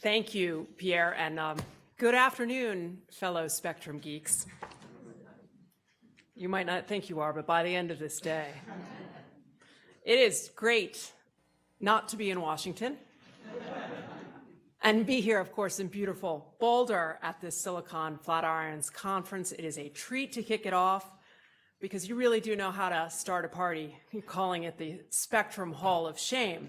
Thank you, Pierre, and good afternoon, fellow Spectrum geeks. You might not think you are, but by the end of this day, it is great not to be in Washington and be here, of course, in beautiful Boulder at this Silicon Flatirons conference. It is a treat to kick it off because you really do know how to start a party. You're calling it the Spectrum Hall of Shame.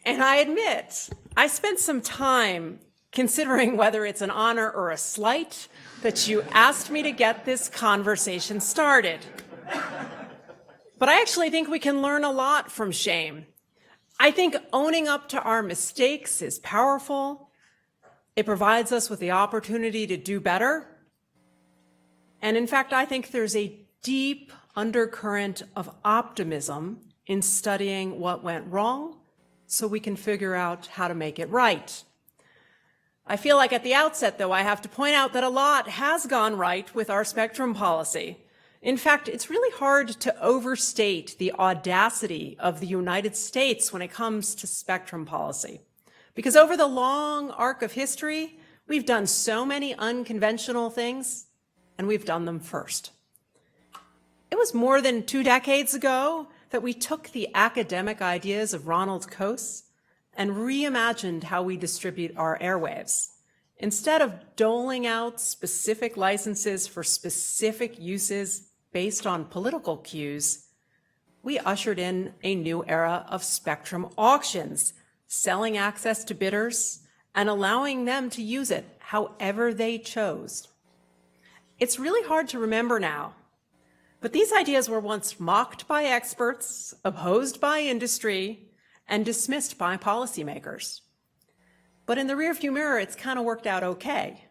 And I admit, I spent some time considering whether it's an honor or a slight that you asked me to get this conversation started. But I actually think we can learn a lot from shame. I think owning up to our mistakes is powerful. It provides us with the opportunity to do better. And in fact, I think there's a deep undercurrent of optimism in studying what went wrong so we can figure out how to make it right. I feel like at the outset, though, I have to point out that a lot has gone right with our spectrum policy. In fact, it's really hard to overstate the audacity of the United States when it comes to spectrum policy. Because over the long arc of history, we've done so many unconventional things, and we've done them first. It was more than 2 decades ago that we took the academic ideas of Ronald Coase and reimagined how we distribute our airwaves. Instead of doling out specific licenses for specific uses based on political cues, we ushered in a new era of spectrum auctions, selling access to bidders and allowing them to use it however they chose. It's really hard to remember now, but these ideas were once mocked by experts, opposed by industry, and dismissed by policymakers. But in the rearview mirror, it's kind of worked out okay,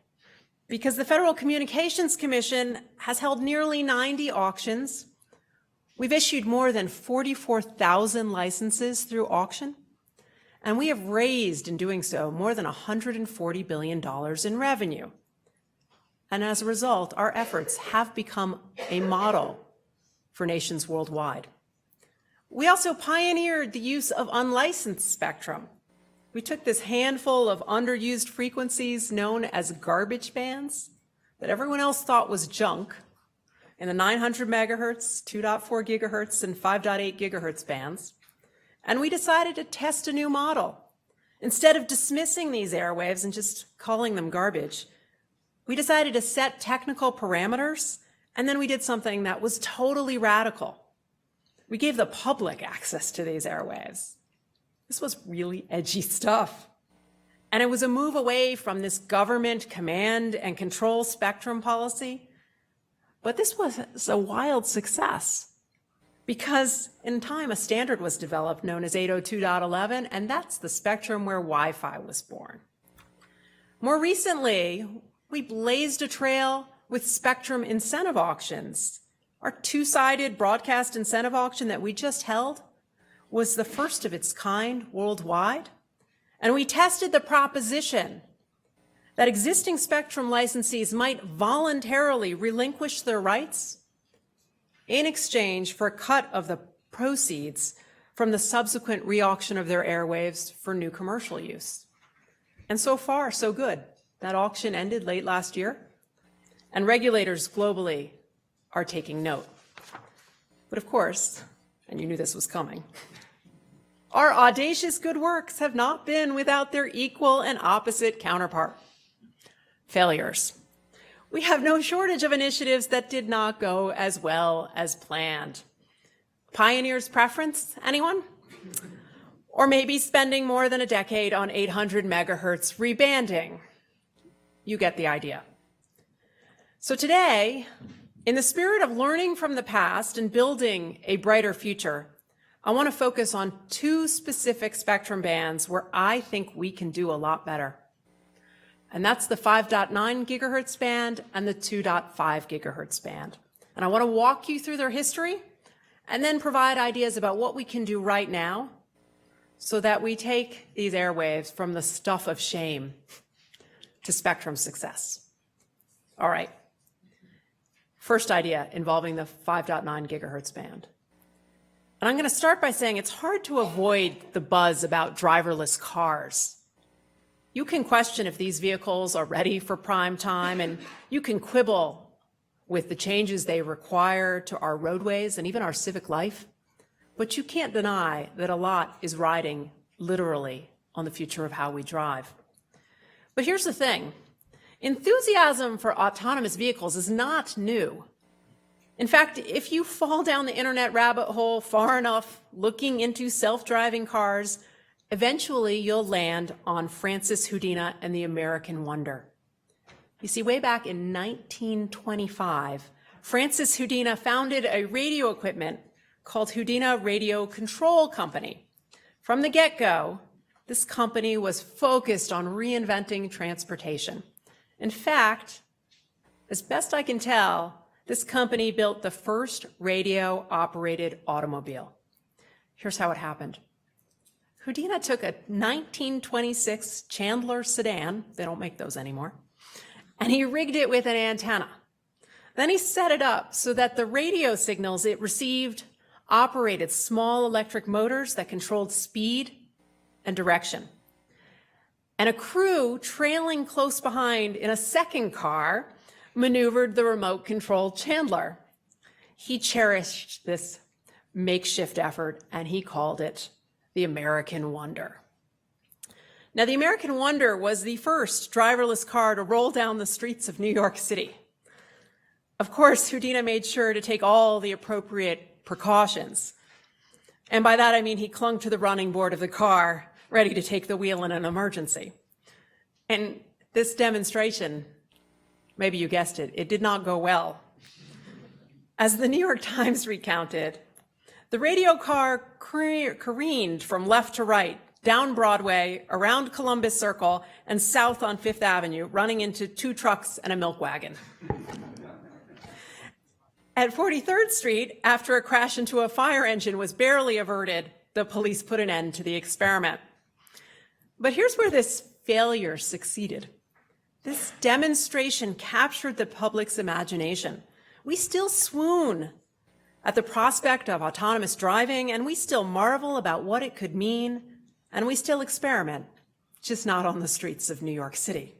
because the Federal Communications Commission has held nearly 90 auctions. We've issued more than 44,000 licenses through auction, and we have raised, in doing so, more than $140 billion in revenue. And as a result, our efforts have become a model for nations worldwide. We also pioneered the use of unlicensed spectrum. We took this handful of underused frequencies known as garbage bands that everyone else thought was junk in the 900 megahertz, 2.4 gigahertz, and 5.8 gigahertz bands, and we decided to test a new model. Instead of dismissing these airwaves and just calling them garbage, we decided to set technical parameters, and then we did something that was totally radical. We gave the public access to these airwaves. This was really edgy stuff. And it was a move away from this government command and control spectrum policy. But this was a wild success because in time a standard was developed known as 802.11, and that's the spectrum where Wi-Fi was born. More recently, we blazed a trail with spectrum incentive auctions. Our two-sided broadcast incentive auction that we just held was the first of its kind worldwide. And we tested the proposition that existing spectrum licensees might voluntarily relinquish their rights in exchange for a cut of the proceeds from the subsequent re-auction of their airwaves for new commercial use. And so far, so good. That auction ended late last year, and regulators globally are taking note. But of course, and you knew this was coming, our audacious good works have not been without their equal and opposite counterpart, failures. We have no shortage of initiatives that did not go as well as planned. Pioneer's preference, anyone? Or maybe spending more than a decade on 800 megahertz rebanding. You get the idea. So today, in the spirit of learning from the past and building a brighter future, I want to focus on 2 specific spectrum bands where I think we can do a lot better. And that's the 5.9 gigahertz band and the 2.5 gigahertz band. And I want to walk you through their history and then provide ideas about what we can do right now so that we take these airwaves from the stuff of shame to spectrum success. All right. First idea involving the 5.9 gigahertz band. And I'm going to start by saying it's hard to avoid the buzz about driverless cars. You can question if these vehicles are ready for prime time, and you can quibble with the changes they require to our roadways and even our civic life. But you can't deny that a lot is riding literally on the future of how we drive. But here's the thing. Enthusiasm for autonomous vehicles is not new. In fact, if you fall down the internet rabbit hole far enough looking into self-driving cars, eventually you'll land on Francis Houdina and the American Wonder. You see, way back in 1925, Francis Houdina founded a radio equipment called Houdina Radio Control Company. From the get-go, this company was focused on reinventing transportation. In fact, as best I can tell, this company built the first radio-operated automobile. Here's how it happened. Houdina took a 1926 Chandler sedan, they don't make those anymore, and he rigged it with an antenna. Then he set it up so that the radio signals it received operated small electric motors that controlled speed and direction. And a crew trailing close behind in a second car maneuvered the remote-controlled Chandler. He cherished this makeshift effort, and he called it the American Wonder. Now, the American Wonder was the first driverless car to roll down the streets of New York City. Of course, Houdina made sure to take all the appropriate precautions. And by that, I mean he clung to the running board of the car, ready to take the wheel in an emergency. And this demonstration, maybe you guessed it, it did not go well. As the New York Times recounted, the radio car careened from left to right, down Broadway, around Columbus Circle, and south on Fifth Avenue, running into 2 trucks and a milk wagon. At 43rd Street, after a crash into a fire engine was barely averted, the police put an end to the experiment. But here's where this failure succeeded. This demonstration captured the public's imagination. We still swoon at the prospect of autonomous driving, and we still marvel about what it could mean, and we still experiment, just not on the streets of New York City.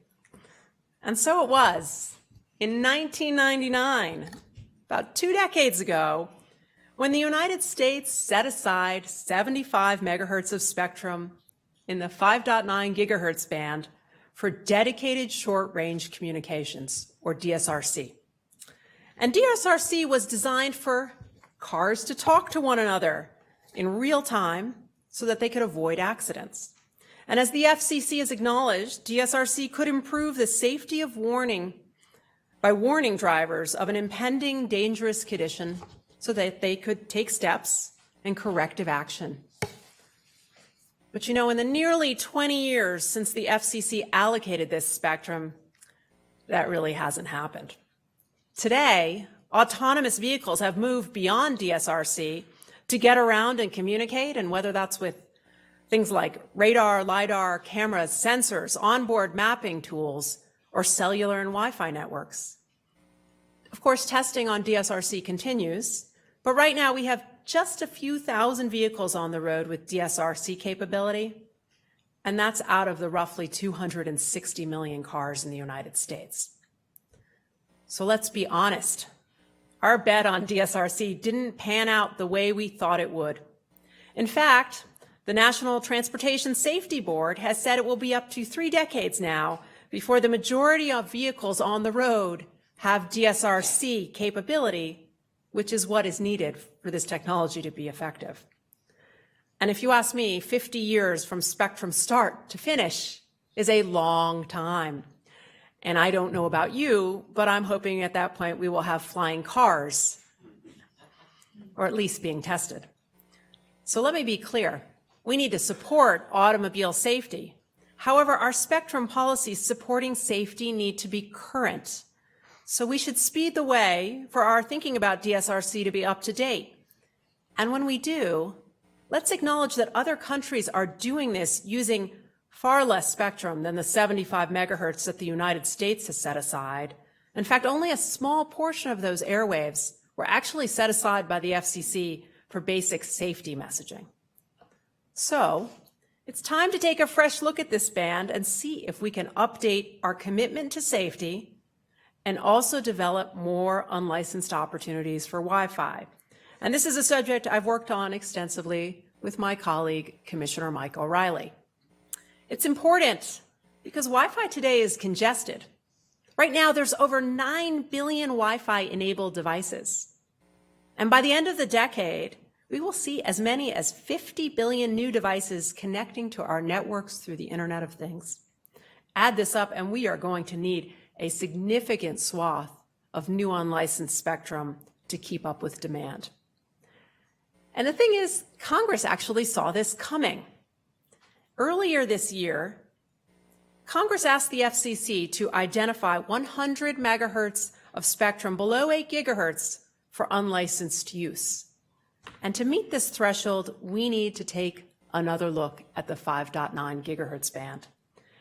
And so it was in 1999, about 2 decades ago, when the United States set aside 75 megahertz of spectrum in the 5.9 gigahertz band for dedicated short-range communications, or DSRC. And DSRC was designed for cars to talk to one another in real time so that they could avoid accidents. And as the FCC has acknowledged, DSRC could improve the safety of warning by warning drivers of an impending dangerous condition so that they could take steps and corrective action. But you know, in the nearly 20 years since the FCC allocated this spectrum, that really hasn't happened. Today, autonomous vehicles have moved beyond DSRC to get around and communicate, and whether that's with things like radar, LiDAR, cameras, sensors, onboard mapping tools, or cellular and Wi-Fi networks. Of course, testing on DSRC continues, but right now we have just a few thousand vehicles on the road with DSRC capability, and that's out of the roughly 260 million cars in the United States. So let's be honest. Our bet on DSRC didn't pan out the way we thought it would. In fact, the National Transportation Safety Board has said it will be up to 3 decades now before the majority of vehicles on the road have DSRC capability, which is what is needed for this technology to be effective. And if you ask me, 50 years from spectrum start to finish is a long time. And I don't know about you, but I'm hoping at that point we will have flying cars, or at least being tested. So let me be clear. We need to support automobile safety. However, our spectrum policies supporting safety need to be current. So we should speed the way for our thinking about DSRC to be up to date. And when we do, let's acknowledge that other countries are doing this using far less spectrum than the 75 megahertz that the United States has set aside. In fact, only a small portion of those airwaves were actually set aside by the FCC for basic safety messaging. So, It's time to take a fresh look at this band and see if we can update our commitment to safety and also develop more unlicensed opportunities for Wi-Fi. And this is a subject I've worked on extensively with my colleague, Commissioner Mike O'Reilly. It's important because Wi-Fi today is congested. Right now, there's over 9 billion Wi-Fi enabled devices. And by the end of the decade, we will see as many as 50 billion new devices connecting to our networks through the Internet of Things. Add this up, and we are going to need a significant swath of new unlicensed spectrum to keep up with demand. And the thing is, Congress actually saw this coming. Earlier this year, Congress asked the FCC to identify 100 megahertz of spectrum below 8 gigahertz for unlicensed use. And to meet this threshold, we need to take another look at the 5.9 gigahertz band.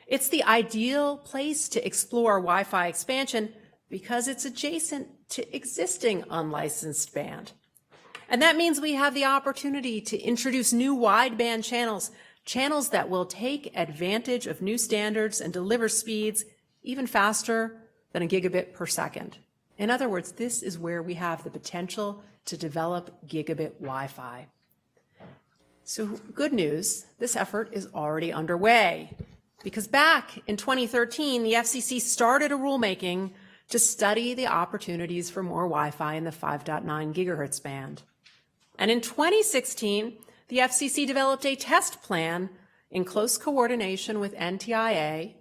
It's the ideal place to explore Wi-Fi expansion because it's adjacent to existing unlicensed band. And that means we have the opportunity to introduce new wideband channels, channels that will take advantage of new standards and deliver speeds even faster than a gigabit per second. In other words, this is where we have the potential to develop gigabit Wi-Fi. So good news, this effort is already underway because back in 2013, the FCC started a rulemaking to study the opportunities for more Wi-Fi in the 5.9 gigahertz band. And in 2016, the FCC developed a test plan in close coordination with NTIA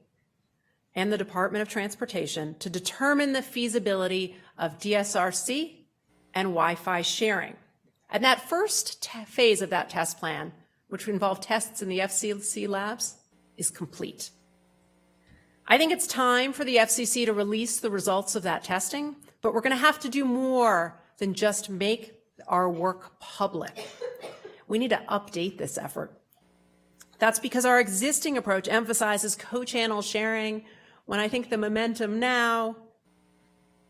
and the Department of Transportation to determine the feasibility of DSRC and Wi-Fi sharing. And that first phase of that test plan, which involved tests in the FCC labs, is complete. I think it's time for the FCC to release the results of that testing, but we're going to have to do more than just make our work public. We need to update this effort. That's because our existing approach emphasizes co-channel sharing, when I think the momentum now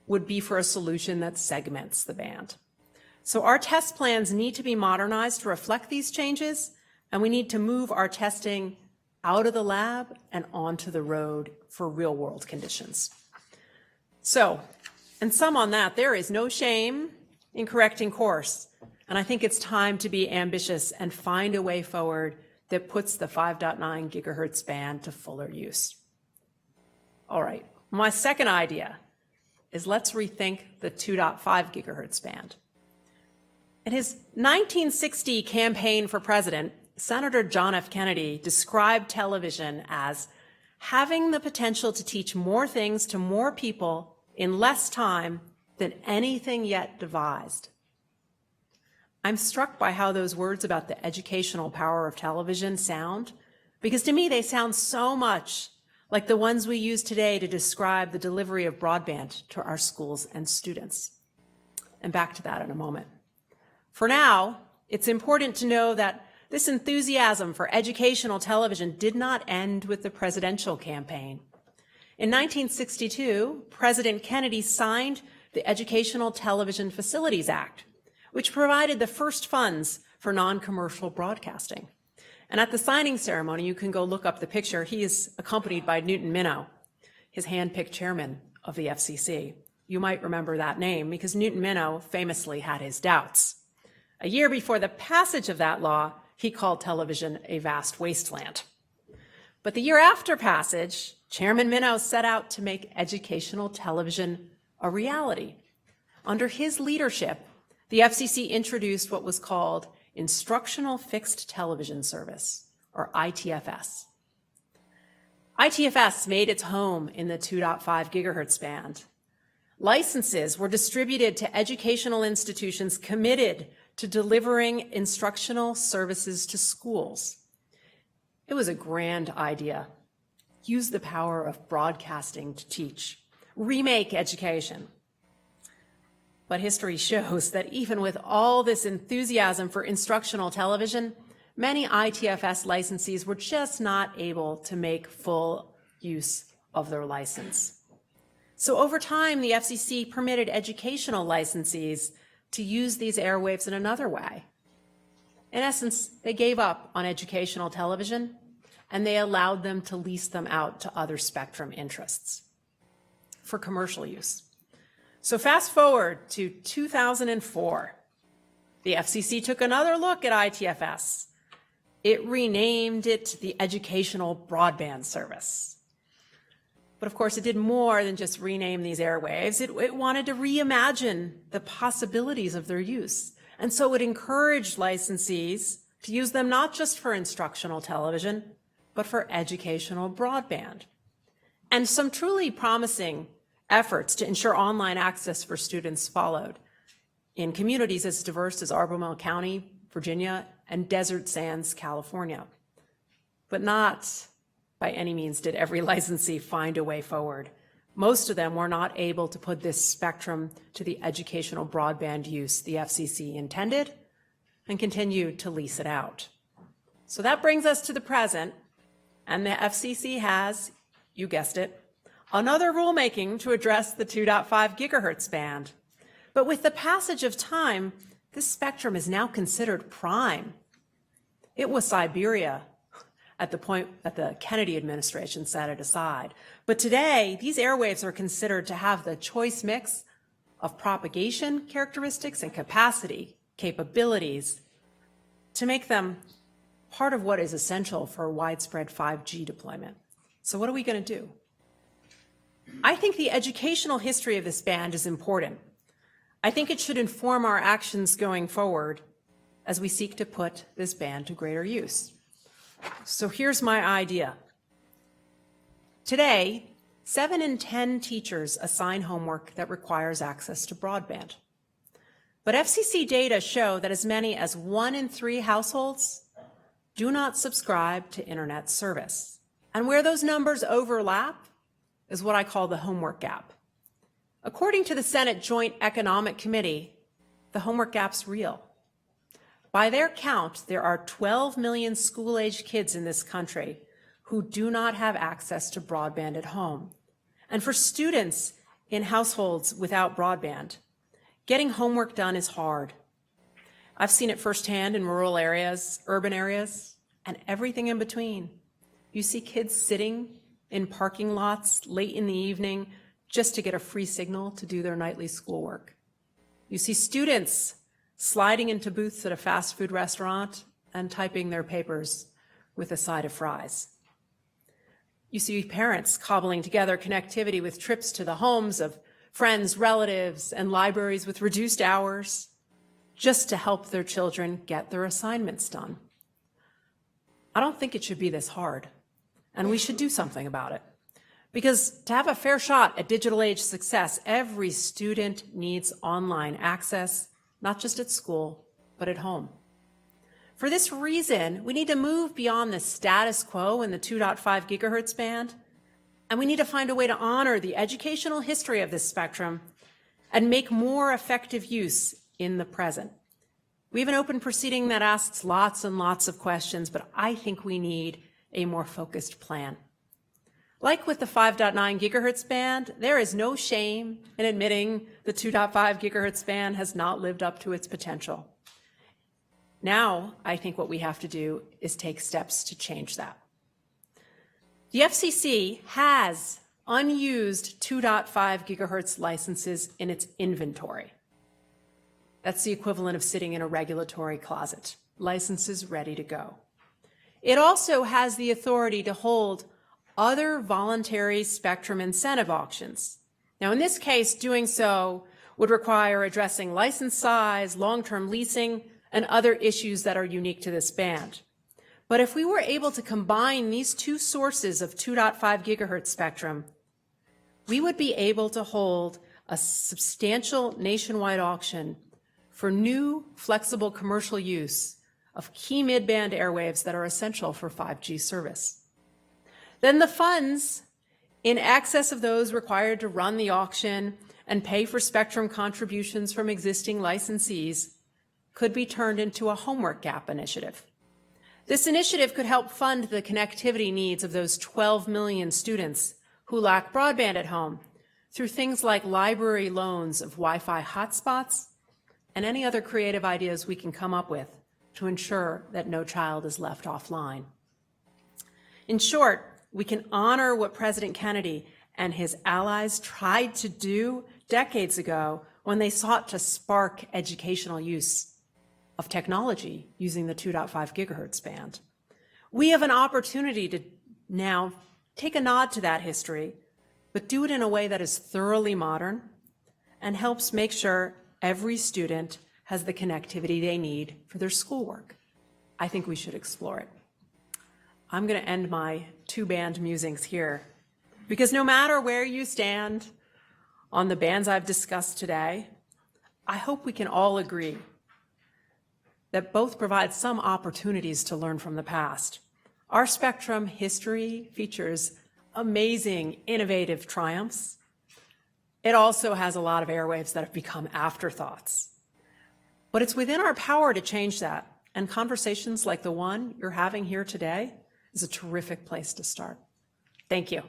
would be for a solution that segments the band. So our test plans need to be modernized to reflect these changes, and we need to move our testing out of the lab and onto the road for real-world conditions. So, in sum on that, there is no shame in correcting course, and I think it's time to be ambitious and find a way forward that puts the 5.9 gigahertz band to fuller use. All right, my second idea is let's rethink the 2.5 gigahertz band. In his 1960 campaign for president, Senator John F. Kennedy described television as having the potential to teach more things to more people in less time than anything yet devised. I'm struck by how those words about the educational power of television sound, because to me they sound so much like the ones we use today to describe the delivery of broadband to our schools and students. And back to that in a moment. For now, it's important to know that this enthusiasm for educational television did not end with the presidential campaign. In 1962, President Kennedy signed the Educational Television Facilities Act, which provided the first funds for non-commercial broadcasting. And at the signing ceremony, you can go look up the picture. He is accompanied by Newton Minow, his hand-picked chairman of the FCC. You might remember that name because Newton Minow famously had his doubts. A year before the passage of that law, he called television a vast wasteland. But the year after passage, Chairman Minow set out to make educational television a reality. Under his leadership, the FCC introduced what was called Instructional Fixed Television Service, or ITFS. ITFS made its home in the 2.5 gigahertz band. Licenses were distributed to educational institutions committed to delivering instructional services to schools. It was a grand idea. Use the power of broadcasting to teach. Remake education. But history shows that even with all this enthusiasm for instructional television, many ITFS licensees were just not able to make full use of their license. So over time, the FCC permitted educational licensees to use these airwaves in another way. In essence, they gave up on educational television and they allowed them to lease them out to other spectrum interests for commercial use. So fast forward to 2004. The FCC took another look at ITFS. It renamed it the Educational Broadband Service. But of course, it did more than just rename these airwaves. It wanted to reimagine the possibilities of their use. And so it encouraged licensees to use them not just for instructional television, but for educational broadband. And some truly promising efforts to ensure online access for students followed in communities as diverse as Albemarle County, Virginia, and Desert Sands, California. But not by any means did every licensee find a way forward. Most of them were not able to put this spectrum to the educational broadband use the FCC intended and continued to lease it out. So that brings us to the present, and the FCC has, you guessed it, another rulemaking to address the 2.5 gigahertz band. But with the passage of time, this spectrum is now considered prime. It was Siberia at the point that the Kennedy administration set it aside. But today, these airwaves are considered to have the choice mix of propagation characteristics and capabilities to make them part of what is essential for widespread 5G deployment. So what are we going to do? I think the educational history of this band is important. I think it should inform our actions going forward as we seek to put this band to greater use. So here's my idea. Today, 7 in 10 teachers assign homework that requires access to broadband. But FCC data show that as many as 1 in 3 households do not subscribe to internet service. And where those numbers overlap is what I call the homework gap. According to the Senate Joint Economic Committee, the homework gap's real. By their count, there are 12 million school-aged kids in this country who do not have access to broadband at home. And for students in households without broadband, getting homework done is hard. I've seen it firsthand in rural areas, urban areas, and everything in between. You see kids sitting in parking lots late in the evening just to get a free signal to do their nightly schoolwork. You see students sliding into booths at a fast food restaurant and typing their papers with a side of fries. You see parents cobbling together connectivity with trips to the homes of friends, relatives, and libraries with reduced hours just to help their children get their assignments done. I don't think it should be this hard, and we should do something about it. Because to have a fair shot at digital age success, every student needs online access, not just at school, but at home. For this reason, we need to move beyond the status quo in the 2.5 gigahertz band, and we need to find a way to honor the educational history of this spectrum and make more effective use in the present. We have an open proceeding that asks lots and lots of questions, but I think we need a more focused plan. Like with the 5.9 gigahertz band, there is no shame in admitting the 2.5 gigahertz band has not lived up to its potential. Now, I think what we have to do is take steps to change that. The FCC has unused 2.5 gigahertz licenses in its inventory. That's the equivalent of sitting in a regulatory closet. Licenses ready to go. It also has the authority to hold other voluntary spectrum incentive auctions. Now, in this case, doing so would require addressing license size, long-term leasing, and other issues that are unique to this band. But if we were able to combine these two sources of 2.5 gigahertz spectrum, we would be able to hold a substantial nationwide auction for new, flexible commercial use of key mid-band airwaves that are essential for 5G service. Then the funds in excess of those required to run the auction and pay for spectrum contributions from existing licensees could be turned into a homework gap initiative. This initiative could help fund the connectivity needs of those 12 million students who lack broadband at home through things like library loans of Wi-Fi hotspots and any other creative ideas we can come up with to ensure that no child is left offline. In short, we can honor what President Kennedy and his allies tried to do decades ago when they sought to spark educational use of technology using the 2.5 gigahertz band. We have an opportunity to now take a nod to that history, but do it in a way that is thoroughly modern and helps make sure every student has the connectivity they need for their schoolwork. I think we should explore it. I'm going to end my two-band musings here, because no matter where you stand on the bands I've discussed today, I hope we can all agree that both provide some opportunities to learn from the past. Our spectrum history features amazing, innovative triumphs. It also has a lot of airwaves that have become afterthoughts. But it's within our power to change that, and conversations like the one you're having here today is a terrific place to start. Thank you.